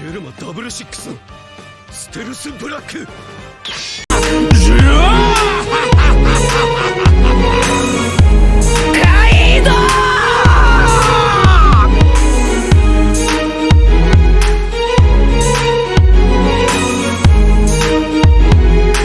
シェルマダブルシックスのステルスブラック。カイドウ。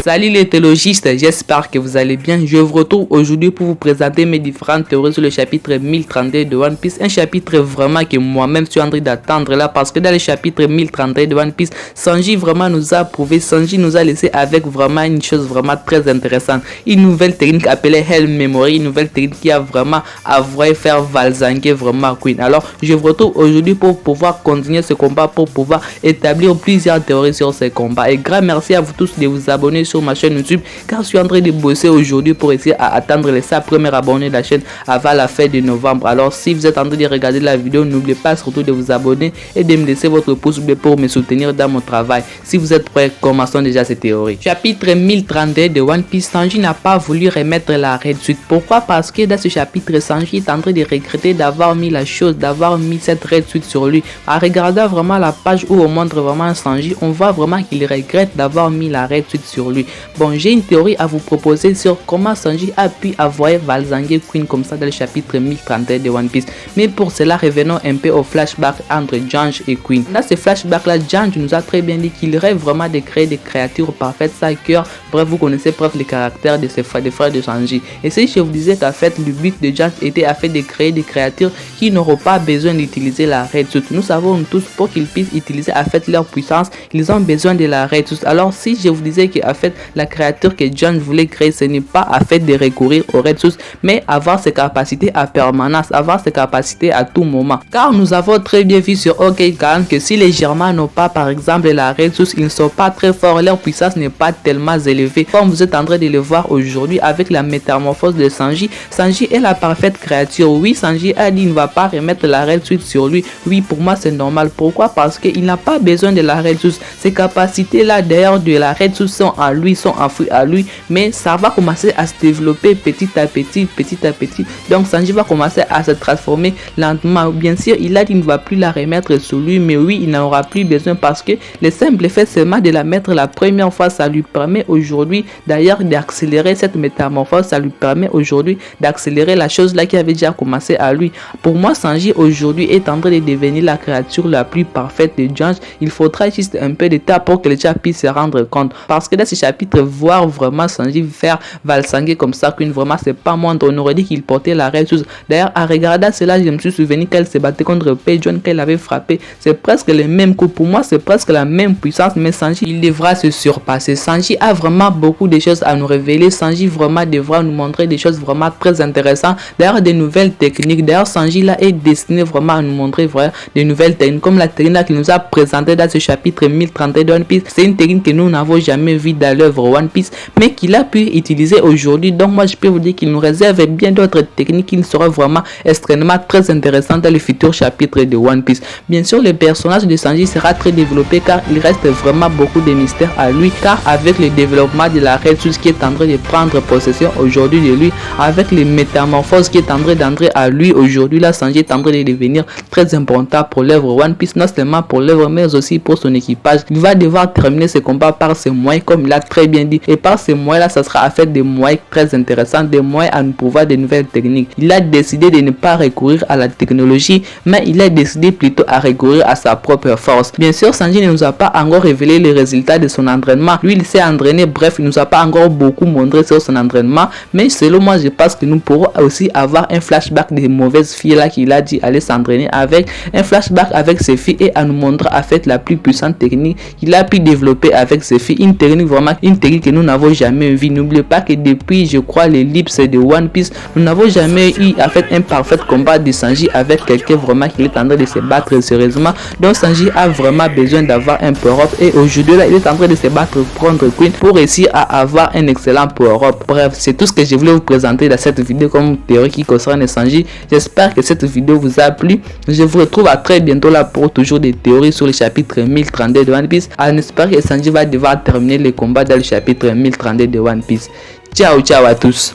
Salut les théologistes, j'espère que vous allez bien. Je vous retrouve aujourd'hui pour vous présenter mes différentes théories sur le chapitre 1032 de One Piece. Un chapitre vraiment que moi-même suis en train d'attendre là, parce que dans le chapitre 1032 de One Piece, Sanji vraiment nous a prouvé, Sanji nous a laissé avec vraiment une chose vraiment très intéressante. Une nouvelle technique appelée Hell Memory, une nouvelle technique qui a vraiment à faire valsanguer vraiment Queen. Alors je vous retrouve aujourd'hui pour pouvoir continuer ce combat, pour pouvoir établir plusieurs théories sur ce combat. Et grand merci à vous tous de vous abonner sur ma chaîne YouTube, car je suis en train de bosser aujourd'hui pour essayer à atteindre les 100 premiers abonnés de la chaîne avant la fin de novembre. Alors si vous êtes en train de regarder la vidéo, n'oubliez pas surtout de vous abonner et de me laisser votre pouce bleu pour me soutenir dans mon travail. Si vous êtes prêts, commençons déjà cette théorie. Chapitre 1032 de One Piece. Sanji n'a pas voulu remettre la Red Suit. Pourquoi? Parce que dans ce chapitre, Sanji est en train de regretter d'avoir mis la chose, d'avoir mis cette Red Suit sur lui. En regardant vraiment la page où on montre vraiment Sanji, on voit vraiment qu'il regrette d'avoir mis la Red Suit sur lui. Bon, j'ai une théorie à vous proposer sur comment Sanji a pu avoir valsangué Queen comme ça dans le chapitre 1031 de One Piece. Mais pour cela, revenons un peu au flashback entre Jange et Queen. Dans ce flashback là, Jange nous a très bien dit qu'il rêve vraiment de créer des créatures parfaites, sa cœur. Bref, vous connaissez les caractères de ses frères, des frères de Sanji. Et si je vous disais qu'en fait le but de Jange était à fait de créer des créatures qui n'auront pas besoin d'utiliser la Red Suit. Nous savons tous, pour qu'ils puissent utiliser à fait leur puissance, ils ont besoin de la Red Suit. Alors si je vous disais que fait la créature que John voulait créer, ce n'est pas à fait de recourir aux Red Suit, mais avoir ses capacités à permanence, avoir ses capacités à tout moment. Car nous avons très bien vu sur OK Khan que si les Germains n'ont pas par exemple la Red Suit, ils ne sont pas très forts, leur puissance n'est pas tellement élevée. Comme vous êtes en train de le voir aujourd'hui avec la métamorphose de Sanji, Sanji est la parfaite créature. Oui, Sanji a dit il ne va pas remettre la Red Suit sur lui. Oui, pour moi c'est normal. Pourquoi? Parce qu'il n'a pas besoin de la Red Suit. Ses capacités là d'ailleurs de la Red Suit sont à lui, sont enfouis à lui, mais ça va commencer à se développer petit à petit. Donc Sanji va commencer à se transformer lentement. Bien sûr, il a dit qu'il ne va plus la remettre sur lui, mais oui, il n'en aura plus besoin parce que le simple fait seulement de la mettre la première fois, ça lui permet aujourd'hui d'ailleurs d'accélérer cette métamorphose, ça lui permet aujourd'hui d'accélérer la chose là qui avait déjà commencé à lui. Pour moi, Sanji aujourd'hui est en train de devenir la créature la plus parfaite de Jange. Il faudra juste un peu de temps pour que les gens puissent se rendre compte, parce que dans ce chapitre, voir vraiment Sanji faire valsanguer comme ça Queen, vraiment c'est pas moindre. On aurait dit qu'il portait la Red Suit. D'ailleurs, en regardant cela, je me suis souvenu qu'elle se battait contre Pei-John, qu'elle avait frappé. C'est presque les mêmes coups. Pour moi, c'est presque la même puissance, mais Sanji, il devra se surpasser. Sanji a vraiment beaucoup de choses à nous révéler. Sanji vraiment devra nous montrer des choses vraiment très intéressantes. D'ailleurs, des nouvelles techniques. D'ailleurs, Sanji là est destiné vraiment à nous montrer vraiment des nouvelles techniques, comme la technique qu'il nous a présentée dans ce chapitre 1032 de One Piece. C'est une technique que nous n'avons jamais vue dans l'œuvre One Piece, mais qu'il a pu utiliser aujourd'hui. Donc moi je peux vous dire qu'il nous réserve bien d'autres techniques qui seront vraiment extrêmement très intéressantes dans les futurs chapitres de One Piece. Bien sûr, le personnage de Sanji sera très développé, car il reste vraiment beaucoup de mystères à lui, car avec le développement de la Red Suit qui est en train de prendre possession aujourd'hui de lui, avec les métamorphoses qui est en train d'entrer à lui aujourd'hui, là Sanji est en train de devenir très important pour l'œuvre One Piece, non seulement pour l'œuvre mais aussi pour son équipage. Il va devoir terminer ce combat par ses moyens, comme il a très bien dit, et par ces moyens là ça sera à faire des moyens très intéressants, des moyens à nous pouvoir de nouvelles techniques. Il a décidé de ne pas recourir à la technologie, mais il a décidé plutôt à recourir à sa propre force. Bien sûr, Sanji ne nous a pas encore révélé les résultats de son entraînement. Lui il s'est entraîné, bref, il nous a pas encore beaucoup montré sur son entraînement, mais selon moi je pense que nous pourrons aussi avoir un flashback des mauvaises filles là qu'il a dit aller s'entraîner avec, un flashback avec ses filles, et à nous montrer en fait la plus puissante technique qu'il a pu développer avec ses filles, une technique vraiment, une technique que nous n'avons jamais vu. N'oubliez pas que depuis, je crois, l'ellipse de One Piece, nous n'avons jamais eu en fait un parfait combat de Sanji avec quelqu'un vraiment qui est en train de se battre sérieusement. Donc Sanji a vraiment besoin d'avoir un power-up, et aujourd'hui là il est en train de se battre contre Queen pour réussir à avoir un excellent power-up. Bref, c'est tout ce que je voulais vous présenter dans cette vidéo comme théorie qui concerne Sanji. J'espère que cette vidéo vous a plu. Je vous retrouve à très bientôt là pour toujours des théories sur le chapitre 1032 de One Piece. On espère que Sanji va devoir terminer les combats dans le chapitre 1032 de One Piece. Ciao à tous.